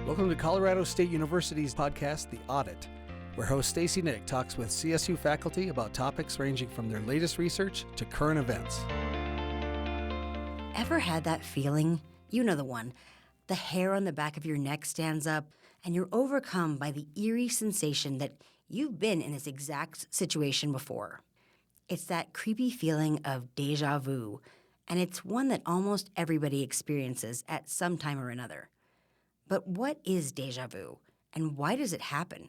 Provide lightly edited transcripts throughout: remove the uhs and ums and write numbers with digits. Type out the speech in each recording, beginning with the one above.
Welcome to Colorado State University's podcast, The Audit, where host Stacy Nick talks with CSU faculty about topics ranging from their latest research to current events. Ever had that feeling? You know the one. The hair on the back of your neck stands up, and you're overcome by the eerie sensation that you've been in this exact situation before. It's that creepy feeling of déjà vu, and it's one that almost everybody experiences at some time or another. But what is déjà vu, and why does it happen?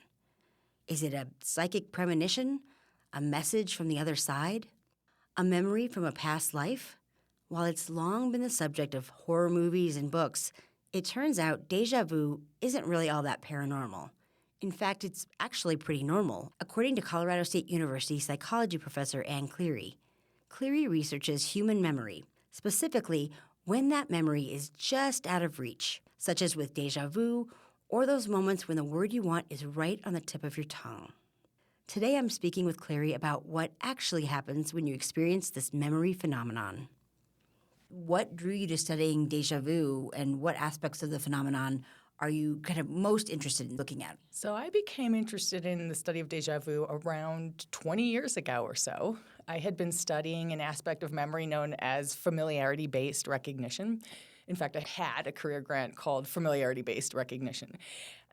Is it a psychic premonition? A message from the other side? A memory from a past life? While it's long been the subject of horror movies and books, it turns out déjà vu isn't really all that paranormal. In fact, it's actually pretty normal, according to Colorado State University psychology professor Anne Cleary. Cleary researches human memory, specifically when that memory is just out of reach, such as with déjà vu or those moments when the word you want is right on the tip of your tongue. Today I'm speaking with Cleary about what actually happens when you experience this memory phenomenon. What drew you to studying déjà vu, and what aspects of the phenomenon are you kind of most interested in looking at? So I became interested in the study of déjà vu around 20 years ago or so. I had been studying an aspect of memory known as familiarity-based recognition. In fact, I had a career grant called familiarity-based recognition.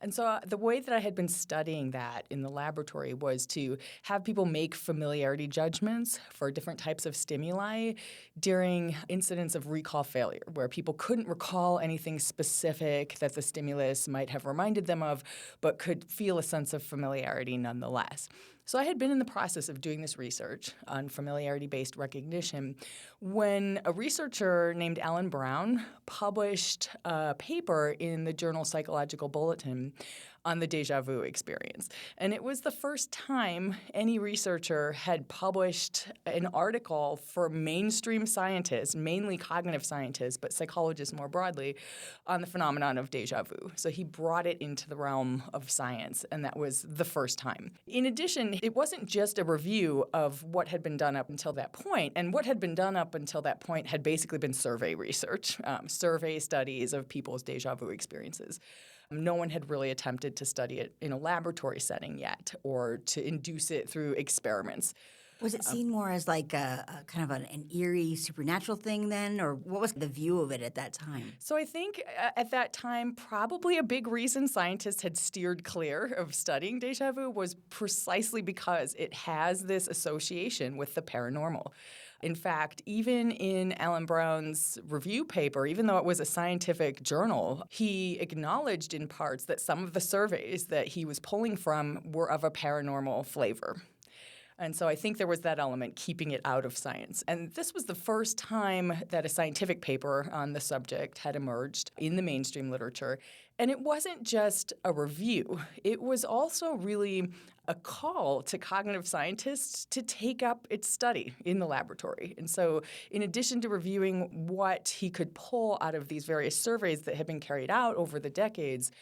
And so the way that I had been studying that in the laboratory was to have people make familiarity judgments for different types of stimuli during incidents of recall failure, where people couldn't recall anything specific that the stimulus might have reminded them of, but could feel a sense of familiarity nonetheless. So I had been in the process of doing this research on familiarity-based recognition when a researcher named Alan Brown published a paper in the journal Psychological Bulletin on the déjà vu experience. And it was the first time any researcher had published an article for mainstream scientists, mainly cognitive scientists, but psychologists more broadly, on the phenomenon of déjà vu. So he brought it into the realm of science, and that was the first time. In addition, it wasn't just a review of what had been done up until that point, and what had been done up until that point had basically been survey research, survey studies of people's déjà vu experiences. No one had really attempted to study it in a laboratory setting yet, or to induce it through experiments. Was it seen more as like a kind of an eerie supernatural thing then, or what was the view of it at that time? So I think at that time, probably a big reason scientists had steered clear of studying déjà vu was precisely because it has this association with the paranormal. In fact, even in Alan Brown's review paper, even though it was a scientific journal, he acknowledged in parts that some of the surveys that he was pulling from were of a paranormal flavor. And so I think there was that element, keeping it out of science. And this was the first time that a scientific paper on the subject had emerged in the mainstream literature. And it wasn't just a review. It was also really a call to cognitive scientists to take up its study in the laboratory. And so in addition to reviewing what he could pull out of these various surveys that had been carried out over the decades,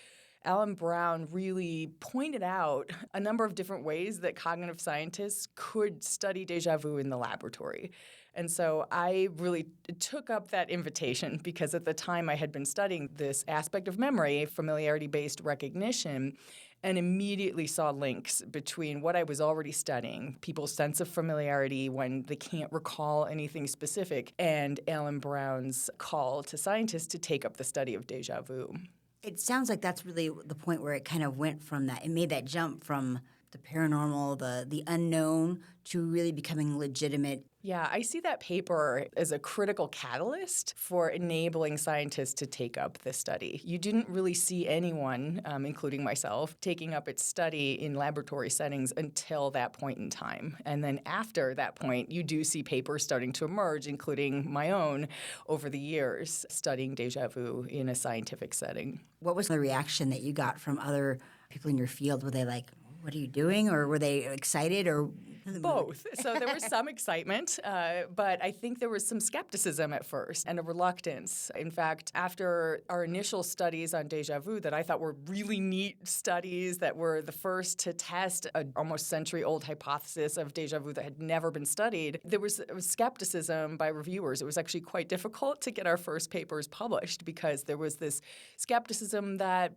Alan Brown really pointed out a number of different ways that cognitive scientists could study déjà vu in the laboratory. And so I really took up that invitation because at the time I had been studying this aspect of memory, familiarity-based recognition, and immediately saw links between what I was already studying, people's sense of familiarity when they can't recall anything specific, and Alan Brown's call to scientists to take up the study of déjà vu. It sounds like that's really the point where it kind of went from that. It made that jump from the paranormal, the unknown, to really becoming legitimate. Yeah, I see that paper as a critical catalyst for enabling scientists to take up this study. You didn't really see anyone, including myself, taking up its study in laboratory settings until that point in time. And then after that point, you do see papers starting to emerge, including my own, over the years, studying déjà vu in a scientific setting. What was the reaction that you got from other people in your field? Were they like, What are you doing? Or were they excited or Both. So there was some excitement, but I think there was some skepticism at first and a reluctance. In fact, after our initial studies on déjà vu that I thought were really neat studies that were the first to test an almost century-old hypothesis of déjà vu that had never been studied, there was skepticism by reviewers. It was actually quite difficult to get our first papers published because there was this skepticism that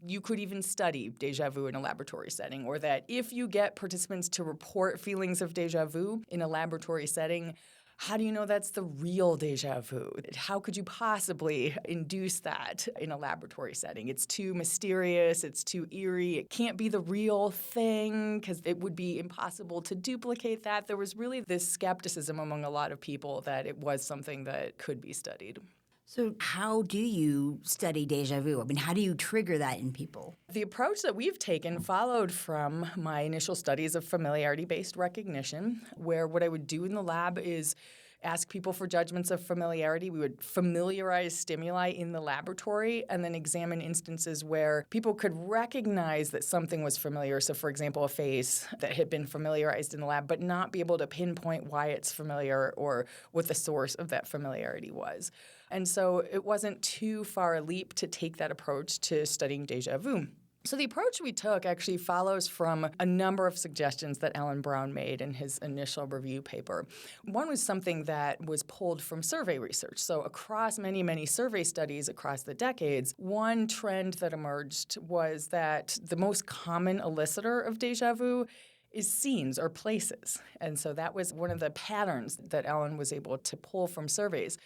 you could even study déjà vu in a laboratory setting, or that if you get participants to report feelings of déjà vu in a laboratory setting, how do you know that's the real déjà vu? How could you possibly induce that in a laboratory setting? It's too mysterious. It's too eerie. It can't be the real thing because it would be impossible to duplicate that. There was really this skepticism among a lot of people that it was something that could be studied. So how do you study déjà vu? I mean, how do you trigger that in people? The approach that we've taken followed from my initial studies of familiarity-based recognition, where what I would do in the lab is ask people for judgments of familiarity. We would familiarize stimuli in the laboratory and then examine instances where people could recognize that something was familiar. So, for example, a face that had been familiarized in the lab, but not be able to pinpoint why it's familiar or what the source of that familiarity was. And so it wasn't too far a leap to take that approach to studying déjà vu. So the approach we took actually follows from a number of suggestions that Alan Brown made in his initial review paper. One was something that was pulled from survey research. So across many, many survey studies across the decades, one trend that emerged was that the most common elicitor of déjà vu is scenes or places. And so that was one of the patterns that Alan was able to pull from surveys.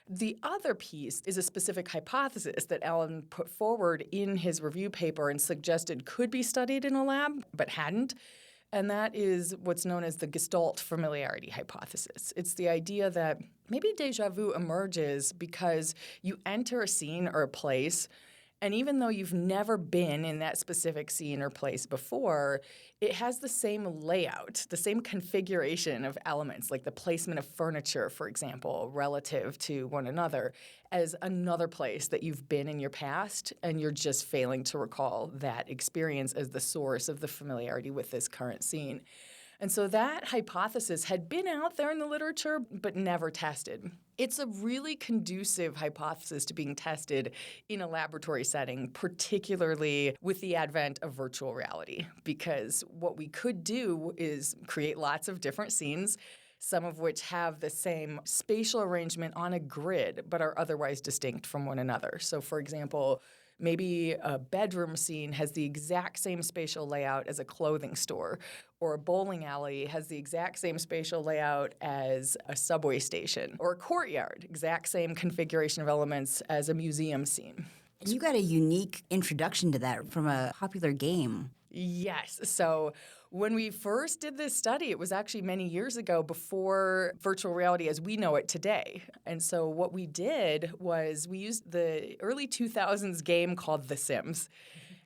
The other piece is a specific hypothesis that Alan put forward in his review paper and suggested could be studied in a lab, but hadn't. And that is what's known as the Gestalt familiarity hypothesis. It's the idea that maybe déjà vu emerges because you enter a scene or a place, and even though you've never been in that specific scene or place before, it has the same layout, the same configuration of elements, like the placement of furniture, for example, relative to one another, as another place that you've been in your past, and you're just failing to recall that experience as the source of the familiarity with this current scene. And so that hypothesis had been out there in the literature, but never tested. It's a really conducive hypothesis to being tested in a laboratory setting, particularly with the advent of virtual reality, because what we could do is create lots of different scenes, some of which have the same spatial arrangement on a grid, but are otherwise distinct from one another. So, for example, maybe a bedroom scene has the exact same spatial layout as a clothing store, or a bowling alley has the exact same spatial layout as a subway station, or a courtyard, exact same configuration of elements as a museum scene. And you got a unique introduction to that from a popular game. Yes. So when we first did this study, it was actually many years ago before virtual reality as we know it today. And so what we did was we used the early 2000s game called The Sims.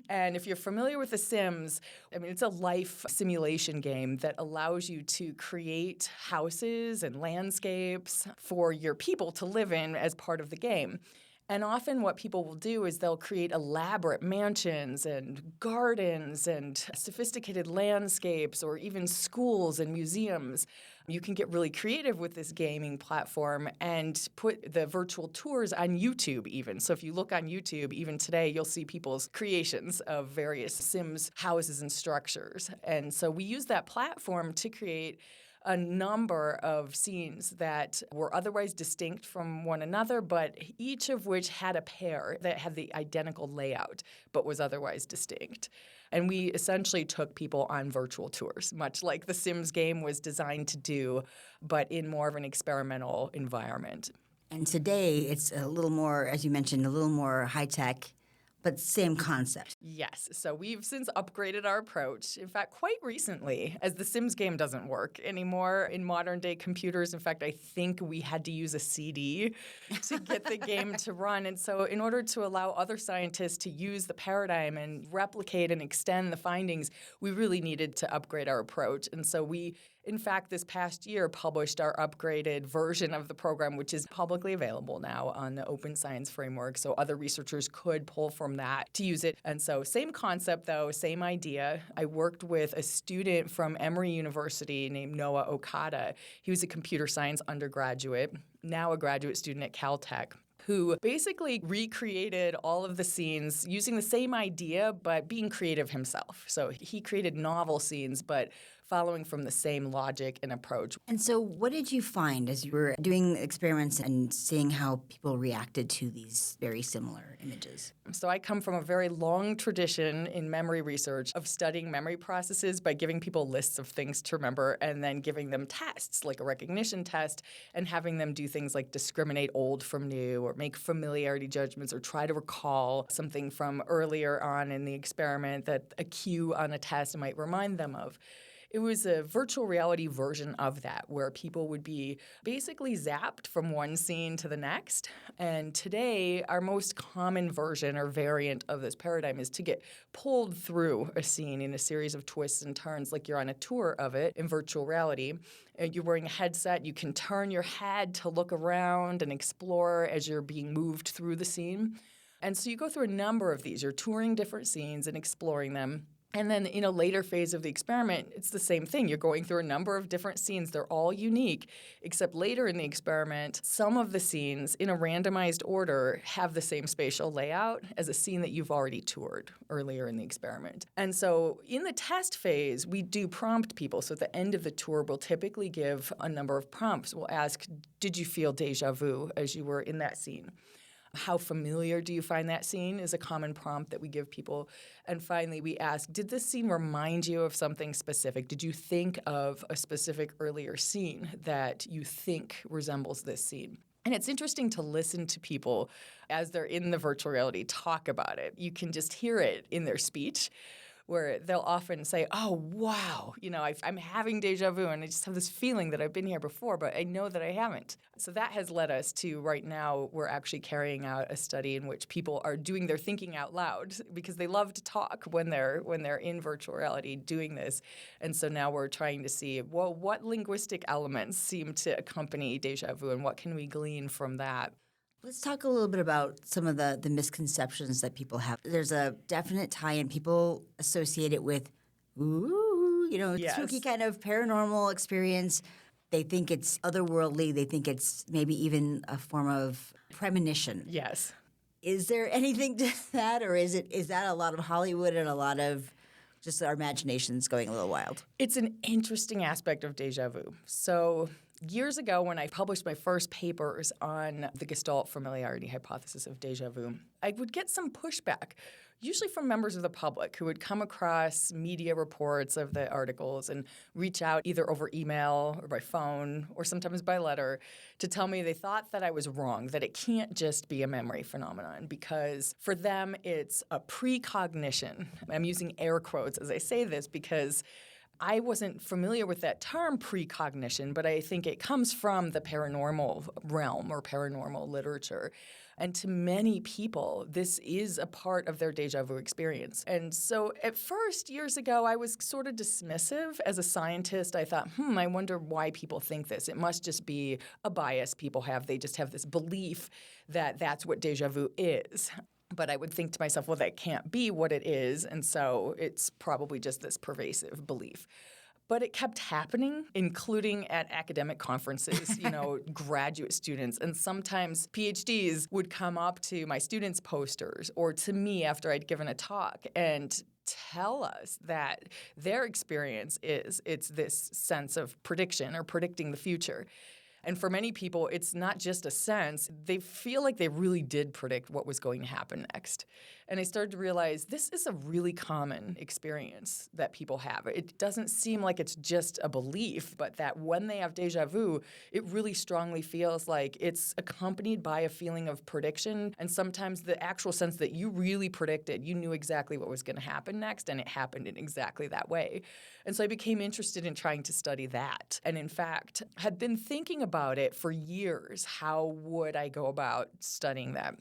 And if you're familiar with The Sims, I mean, it's a life simulation game that allows you to create houses and landscapes for your people to live in as part of the game. And often what people will do is they'll create elaborate mansions and gardens and sophisticated landscapes or even schools and museums. You can get really creative with this gaming platform and put the virtual tours on YouTube even. So if you look on YouTube, even today, you'll see people's creations of various Sims houses and structures. And so we use that platform to create a number of scenes that were otherwise distinct from one another, but each of which had a pair that had the identical layout but was otherwise distinct. And we essentially took people on virtual tours, much like the Sims game was designed to do, but in more of an experimental environment. And today it's a little more, as you mentioned, a little more high-tech, but same concept. Yes. So we've since upgraded our approach. In fact, quite recently, as the Sims game doesn't work anymore in modern-day computers. In fact, I think we had to use a CD to get the game to run. And so in order to allow other scientists to use the paradigm and replicate and extend the findings, we really needed to upgrade our approach. And so we in fact, this past year published our upgraded version of the program, which is publicly available now on the Open Science Framework. So other researchers could pull from that to use it. And so same concept, though, same idea. I worked with a student from Emory University named Noah Okada. He was a computer science undergraduate, now a graduate student at Caltech, who basically recreated all of the scenes using the same idea, but being creative himself. So he created novel scenes, but following from the same logic and approach. And so what did you find as you were doing experiments and seeing how people reacted to these very similar images? So I come from a very long tradition in memory research of studying memory processes by giving people lists of things to remember and then giving them tests, like a recognition test, and having them do things like discriminate old from new or make familiarity judgments or try to recall something from earlier on in the experiment that a cue on a test might remind them of. It was a virtual reality version of that where people would be basically zapped from one scene to the next. And today, our most common version or variant of this paradigm is to get pulled through a scene in a series of twists and turns like you're on a tour of it in virtual reality. You're wearing a headset. You can turn your head to look around and explore as you're being moved through the scene. And so you go through a number of these. You're touring different scenes and exploring them. And then in a later phase of the experiment, it's the same thing. You're going through a number of different scenes. They're all unique, except later in the experiment, some of the scenes in a randomized order have the same spatial layout as a scene that you've already toured earlier in the experiment. And so in the test phase, we do prompt people. So at the end of the tour, we'll typically give a number of prompts. We'll ask, did you feel déjà vu as you were in that scene? How familiar do you find that scene is a common prompt that we give people. And finally, we ask, did this scene remind you of something specific? Did you think of a specific earlier scene that you think resembles this scene? And it's interesting to listen to people as they're in the virtual reality talk about it. You can just hear it in their speech, where they'll often say, oh, wow, I'm having déjà vu, and I just have this feeling that I've been here before, but I know that I haven't. So that has led us to right now we're actually carrying out a study in which people are doing their thinking out loud because they love to talk when they're in virtual reality doing this. And so now we're trying to see, well, what linguistic elements seem to accompany déjà vu, and what can we glean from that? Let's talk a little bit about some of the misconceptions that people have. There's a definite tie-in. People associate it with, Yes. spooky kind of paranormal experience. They think it's otherworldly. They think it's maybe even a form of premonition. Yes. Is there anything to that, or is that a lot of Hollywood and a lot of just our imaginations going a little wild? It's an interesting aspect of déjà vu. So years ago, when I published my first papers on the Gestalt familiarity hypothesis of déjà vu, I would get some pushback, usually from members of the public who would come across media reports of the articles and reach out either over email or by phone or sometimes by letter to tell me they thought that I was wrong, that it can't just be a memory phenomenon because for them it's a precognition. I'm using air quotes as I say this because I wasn't familiar with that term precognition, but I think it comes from the paranormal realm or paranormal literature. And to many people, this is a part of their déjà vu experience. And so at first, years ago, I was sort of dismissive. As a scientist, I thought, I wonder why people think this. It must just be a bias people have. They just have this belief that that's what déjà vu is. But I would think to myself, well, that can't be what it is, and so it's probably just this pervasive belief. But it kept happening, including at academic conferences, graduate students. And sometimes PhDs would come up to my students' posters or to me after I'd given a talk and tell us that their experience it's this sense of prediction or predicting the future. And for many people, it's not just a sense. They feel like they really did predict what was going to happen next. And I started to realize this is a really common experience that people have. It doesn't seem like it's just a belief, but that when they have déjà vu, it really strongly feels like it's accompanied by a feeling of prediction and sometimes the actual sense that you really predicted. You knew exactly what was going to happen next, and it happened in exactly that way. And so I became interested in trying to study that. And in fact, had been thinking about it for years. How would I go about studying that?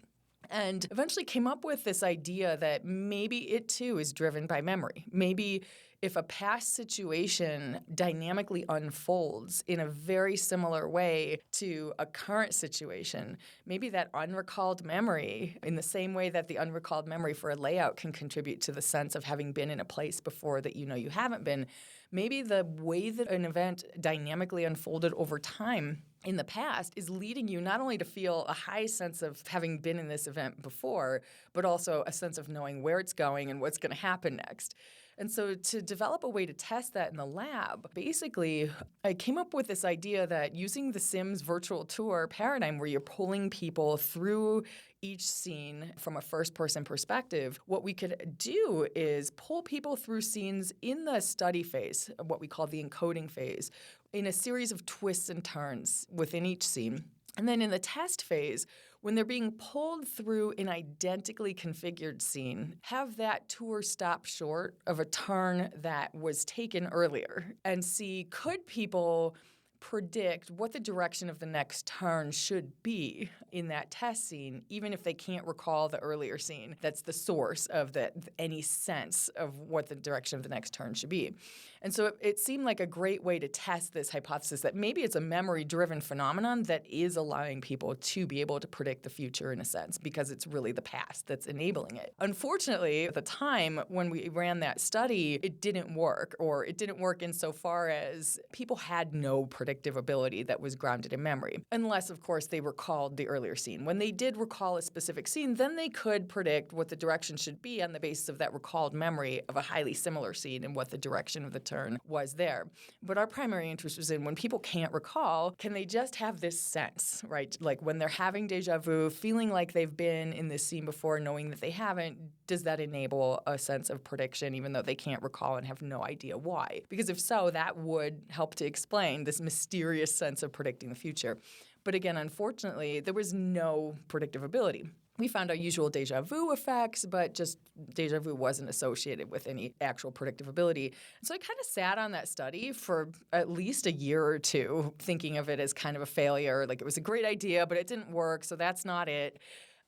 and eventually came up with this idea that maybe it too is driven by memory. Maybe if a past situation dynamically unfolds in a very similar way to a current situation, maybe that unrecalled memory, in the same way that the unrecalled memory for a layout can contribute to the sense of having been in a place before that you know you haven't been, maybe the way that an event dynamically unfolded over time in the past is leading you not only to feel a high sense of having been in this event before, but also a sense of knowing where it's going and what's going to happen next. And so to develop a way to test that in the lab, basically, I came up with this idea that using the Sims virtual tour paradigm where you're pulling people through each scene from a first-person perspective, what we could do is pull people through scenes in the study phase, what we call the encoding phase, in a series of twists and turns within each scene. And then in the test phase, when they're being pulled through an identically configured scene, have that tour stop short of a turn that was taken earlier and see, could people predict what the direction of the next turn should be in that test scene, even if they can't recall the earlier scene that's the source of any sense of what the direction of the next turn should be. And so it seemed like a great way to test this hypothesis that maybe it's a memory-driven phenomenon that is allowing people to be able to predict the future in a sense, because it's really the past that's enabling it. Unfortunately, at the time when we ran that study, it didn't work, or it didn't work insofar as people had no predictive ability that was grounded in memory, unless, of course, they recalled the earlier scene. When they did recall a specific scene, then they could predict what the direction should be on the basis of that recalled memory of a highly similar scene and what the direction of the turn was there. But our primary interest was in when people can't recall, can they just have this sense, right? Like when they're having déjà vu, feeling like they've been in this scene before, knowing that they haven't, does that enable a sense of prediction even though they can't recall and have no idea why? Because if so, that would help to explain this mysterious sense of predicting the future. But again, unfortunately, there was no predictive ability. We found our usual déjà vu effects, but just déjà vu wasn't associated with any actual predictive ability. So I kind of sat on that study for at least a year or two, thinking of it as kind of a failure. Like it was a great idea, but it didn't work, so that's not it.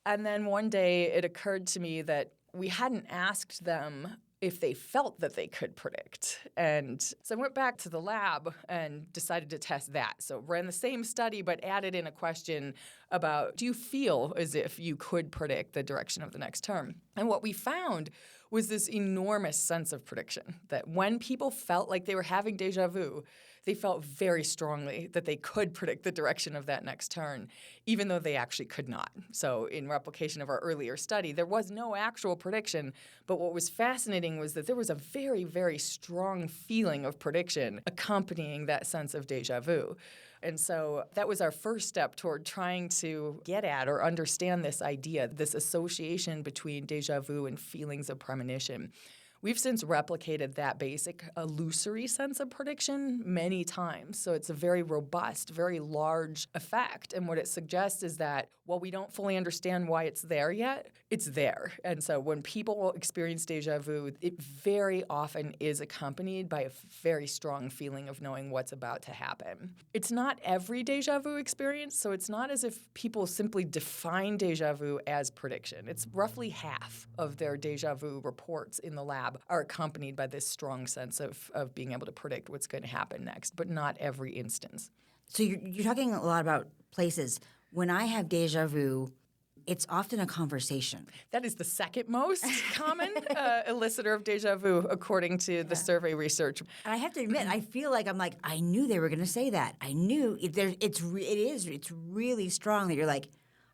And then one day it occurred to me that we hadn't asked them if they felt that they could predict. And so I went back to the lab and decided to test that. So ran the same study, but added in a question about, do you feel as if you could predict the direction of the next term? And what we found was this enormous sense of prediction, that when people felt like they were having déjà vu, they felt very strongly that they could predict the direction of that next turn, even though they actually could not. So in replication of our earlier study, there was no actual prediction, but what was fascinating was that there was a very, very strong feeling of prediction accompanying that sense of déjà vu. And so that was our first step toward trying to get at or understand this idea, this association between déjà vu and feelings of premonition. We've since replicated that basic illusory sense of prediction many times. So it's a very robust, very large effect. And what it suggests is that while we don't fully understand why it's there yet, it's there. And so when people experience déjà vu, it very often is accompanied by a very strong feeling of knowing what's about to happen. It's not every déjà vu experience, so it's not as if people simply define déjà vu as prediction. It's roughly half of their déjà vu reports in the lab are accompanied by this strong sense of being able to predict what's going to happen next, but not every instance. So you're talking a lot about places. When I have déjà vu, it's often a conversation. That is the second most common elicitor of déjà vu, according to the survey research. And I have to admit, I feel like I knew they were going to say that. I knew it's really strong that you're like,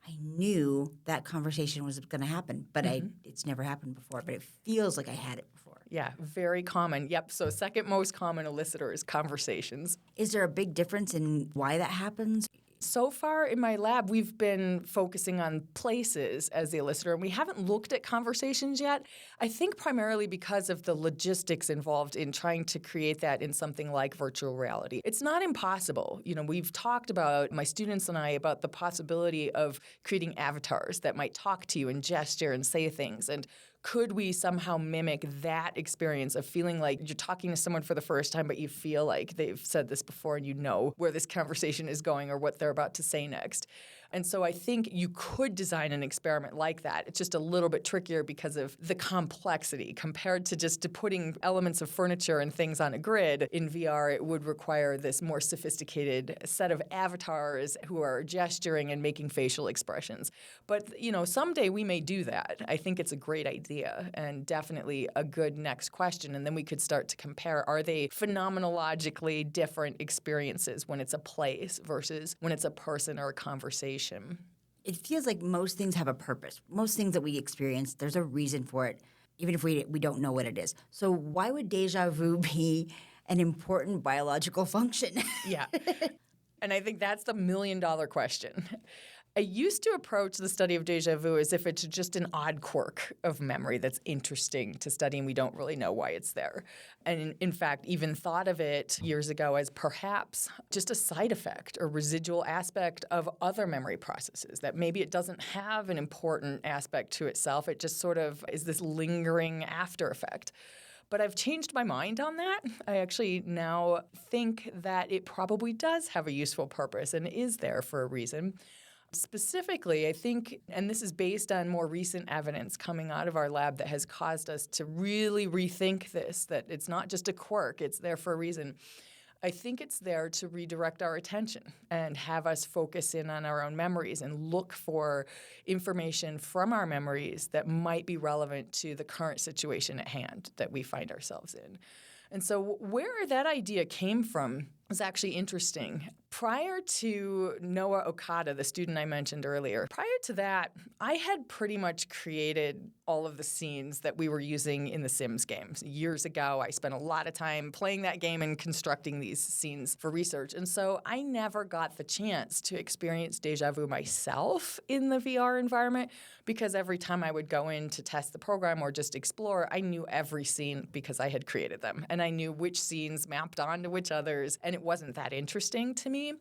I knew that conversation was going to happen, but it's never happened before. But it feels like I had it before. Yeah, very common. Yep. So second most common elicitor is conversations. Is there a big difference in why that happens? So far in my lab, we've been focusing on places as the elicitor, and we haven't looked at conversations yet. I think primarily because of the logistics involved in trying to create that in something like virtual reality. It's not impossible. You know, we've talked about, my students and I, about the possibility of creating avatars that might talk to you and gesture and say things. And could we somehow mimic that experience of feeling like you're talking to someone for the first time, but you feel like they've said this before and you know where this conversation is going or what they're about to say next? And so I think you could design an experiment like that. It's just a little bit trickier because of the complexity. Compared to just putting elements of furniture and things on a grid, in VR it would require this more sophisticated set of avatars who are gesturing and making facial expressions. But, someday we may do that. I think it's a great idea and definitely a good next question. And then we could start to compare, are they phenomenologically different experiences when it's a place versus when it's a person or a conversation? It feels like most things have a purpose. Most things that we experience, there's a reason for it, even if we don't know what it is. So why would déjà vu be an important biological function? Yeah. And I think that's the million-dollar question. I used to approach the study of déjà vu as if it's just an odd quirk of memory that's interesting to study and we don't really know why it's there. And in fact, even thought of it years ago as perhaps just a side effect or residual aspect of other memory processes, that maybe it doesn't have an important aspect to itself. It just sort of is this lingering after effect. But I've changed my mind on that. I actually now think that it probably does have a useful purpose and is there for a reason. Specifically, I think, and this is based on more recent evidence coming out of our lab that has caused us to really rethink this, that it's not just a quirk, it's there for a reason. I think it's there to redirect our attention and have us focus in on our own memories and look for information from our memories that might be relevant to the current situation at hand that we find ourselves in. And so where that idea came from was actually interesting. Prior to Noah Okada, the student I mentioned earlier, prior to that, I had pretty much created all of the scenes that we were using in the Sims games. Years ago, I spent a lot of time playing that game and constructing these scenes for research. And so I never got the chance to experience déjà vu myself in the VR environment because every time I would go in to test the program or just explore, I knew every scene because I had created them. And I knew which scenes mapped onto which others, and it wasn't that interesting to me.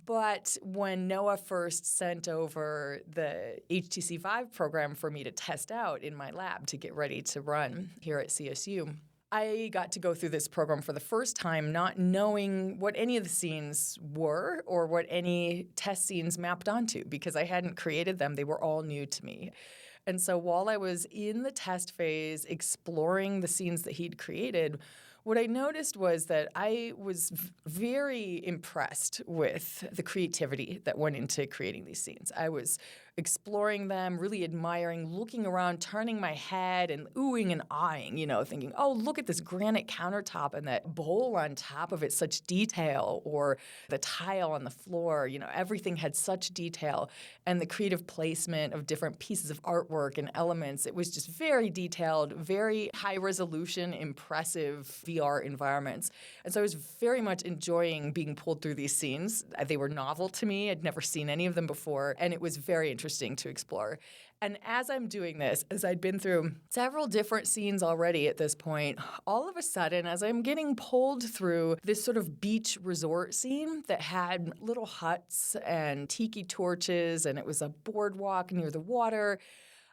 But when Noah first sent over the HTC Vive program for me to test out in my lab to get ready to run here at CSU, I got to go through this program for the first time not knowing what any of the scenes were or what any test scenes mapped onto because I hadn't created them. They were all new to me. And so while I was in the test phase exploring the scenes that he'd created, what I noticed was that I was very impressed with the creativity that went into creating these scenes. I was exploring them, really admiring, looking around, turning my head and oohing and aahing, thinking, oh, look at this granite countertop and that bowl on top of it, such detail, or the tile on the floor, everything had such detail. And the creative placement of different pieces of artwork and elements, it was just very detailed, very high resolution, impressive VR environments. And so I was very much enjoying being pulled through these scenes. They were novel to me. I'd never seen any of them before, and it was very interesting to explore. And as I'm doing this, as I'd been through several different scenes already at this point, all of a sudden, as I'm getting pulled through this sort of beach resort scene that had little huts and tiki torches, and it was a boardwalk near the water,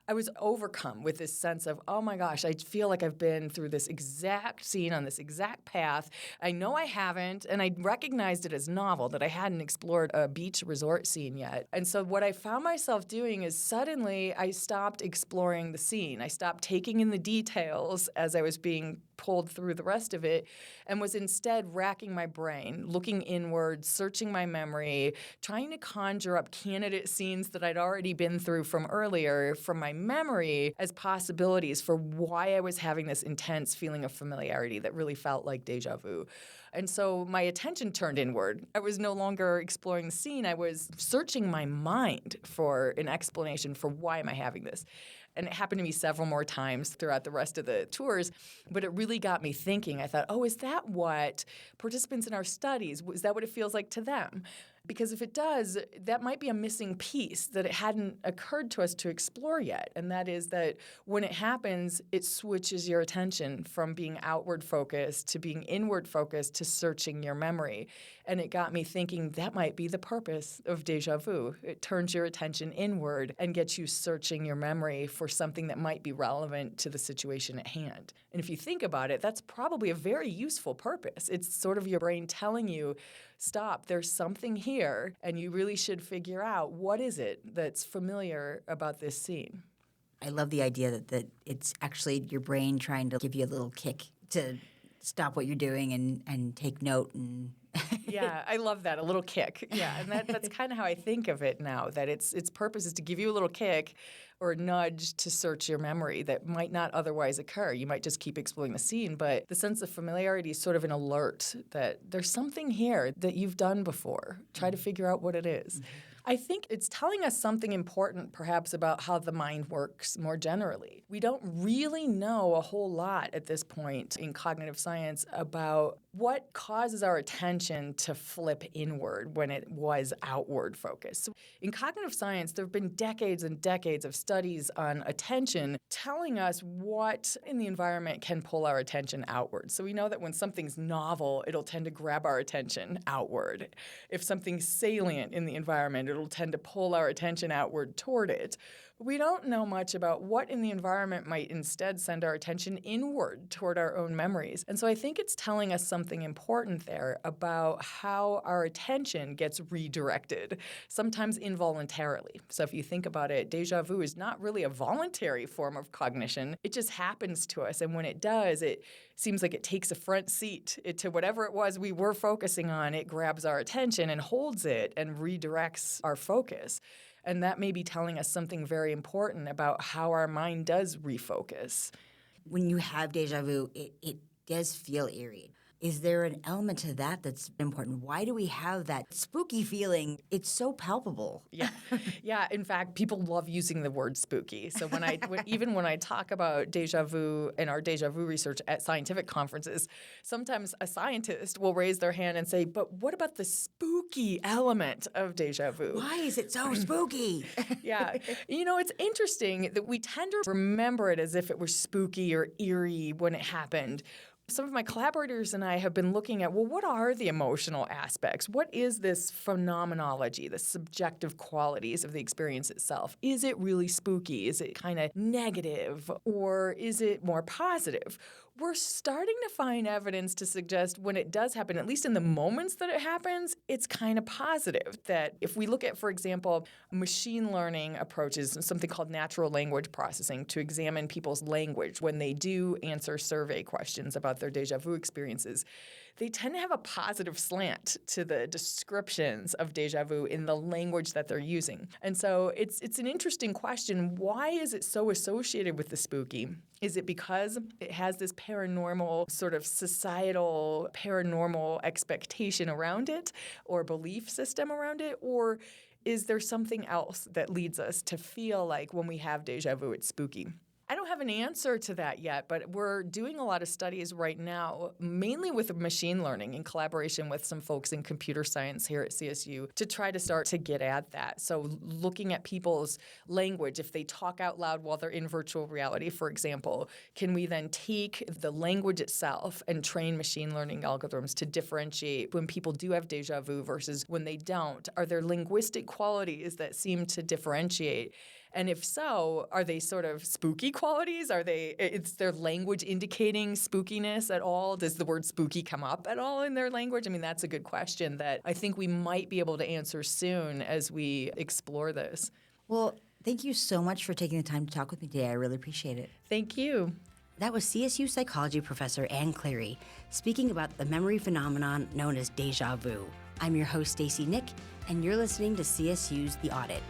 I was overcome with this sense of, oh my gosh, I feel like I've been through this exact scene on this exact path. I know I haven't, and I recognized it as novel that I hadn't explored a beach resort scene yet. And so what I found myself doing is suddenly I stopped exploring the scene. I stopped taking in the details as I was being pulled through the rest of it and was instead racking my brain, looking inward, searching my memory, trying to conjure up candidate scenes that I'd already been through from earlier from my memory as possibilities for why I was having this intense feeling of familiarity that really felt like déjà vu. And so my attention turned inward. I was no longer exploring the scene. I was searching my mind for an explanation for why am I having this. And it happened to me several more times throughout the rest of the tours, but it really got me thinking. I thought, oh, is that what participants in our studies, is that what it feels like to them? Because if it does, that might be a missing piece that it hadn't occurred to us to explore yet. And that is that when it happens, it switches your attention from being outward focused to being inward focused to searching your memory. And it got me thinking that might be the purpose of déjà vu. It turns your attention inward and gets you searching your memory for something that might be relevant to the situation at hand. And if you think about it, that's probably a very useful purpose. It's sort of your brain telling you stop, there's something here, and you really should figure out what is it that's familiar about this scene. I love the idea that it's actually your brain trying to give you a little kick to stop what you're doing and take note and Yeah, I love that, a little kick. Yeah, and that's kind of how I think of it now, that its purpose is to give you a little kick or a nudge to search your memory that might not otherwise occur. You might just keep exploring the scene, but the sense of familiarity is sort of an alert that there's something here that you've done before. Try to figure out what it is. Mm-hmm. I think it's telling us something important, perhaps, about how the mind works more generally. We don't really know a whole lot at this point in cognitive science about what causes our attention to flip inward when it was outward focused. So in cognitive science, there have been decades and decades of studies on attention telling us what in the environment can pull our attention outward. So we know that when something's novel, it'll tend to grab our attention outward. If something's salient in the environment, it'll tend to pull our attention outward toward it. We don't know much about what in the environment might instead send our attention inward toward our own memories. And so I think it's telling us something important there about how our attention gets redirected, sometimes involuntarily. So if you think about it, déjà vu is not really a voluntary form of cognition. It just happens to us. And when it does, it seems like it takes a front seat to whatever it was we were focusing on. It grabs our attention and holds it and redirects our focus. And that may be telling us something very important about how our mind does refocus. When you have déjà vu, it does feel eerie. Is there an element to that that's important? Why do we have that spooky feeling? It's so palpable. Yeah. In fact, people love using the word spooky. So even when I talk about déjà vu and our déjà vu research at scientific conferences, sometimes a scientist will raise their hand and say, "But what about the spooky element of déjà vu? Why is it so spooky?" Yeah. It's interesting that we tend to remember it as if it was spooky or eerie when it happened. Some of my collaborators and I have been looking at, well, what are the emotional aspects? What is this phenomenology, the subjective qualities of the experience itself? Is it really spooky? Is it kind of negative? Or is it more positive? We're starting to find evidence to suggest when it does happen, at least in the moments that it happens, it's kind of positive. That if we look at, for example, machine learning approaches, something called natural language processing, to examine people's language when they do answer survey questions about their déjà vu experiences, they tend to have a positive slant to the descriptions of déjà vu in the language that they're using. And so it's an interesting question. Why is it so associated with the spooky? Is it because it has this paranormal, sort of societal paranormal expectation around it or belief system around it? Or is there something else that leads us to feel like when we have déjà vu, it's spooky? I don't have an answer to that yet, but we're doing a lot of studies right now, mainly with machine learning in collaboration with some folks in computer science here at CSU to try to start to get at that. So looking at people's language, if they talk out loud while they're in virtual reality, for example, can we then take the language itself and train machine learning algorithms to differentiate when people do have déjà vu versus when they don't? Are there linguistic qualities that seem to differentiate? And if so, are they sort of spooky qualities? Is their language indicating spookiness at all? Does the word spooky come up at all in their language? I mean, that's a good question that I think we might be able to answer soon as we explore this. Well, thank you so much for taking the time to talk with me today. I really appreciate it. Thank you. That was CSU psychology professor Anne Cleary speaking about the memory phenomenon known as déjà vu. I'm your host, Stacey Nick, and you're listening to CSU's The Audit.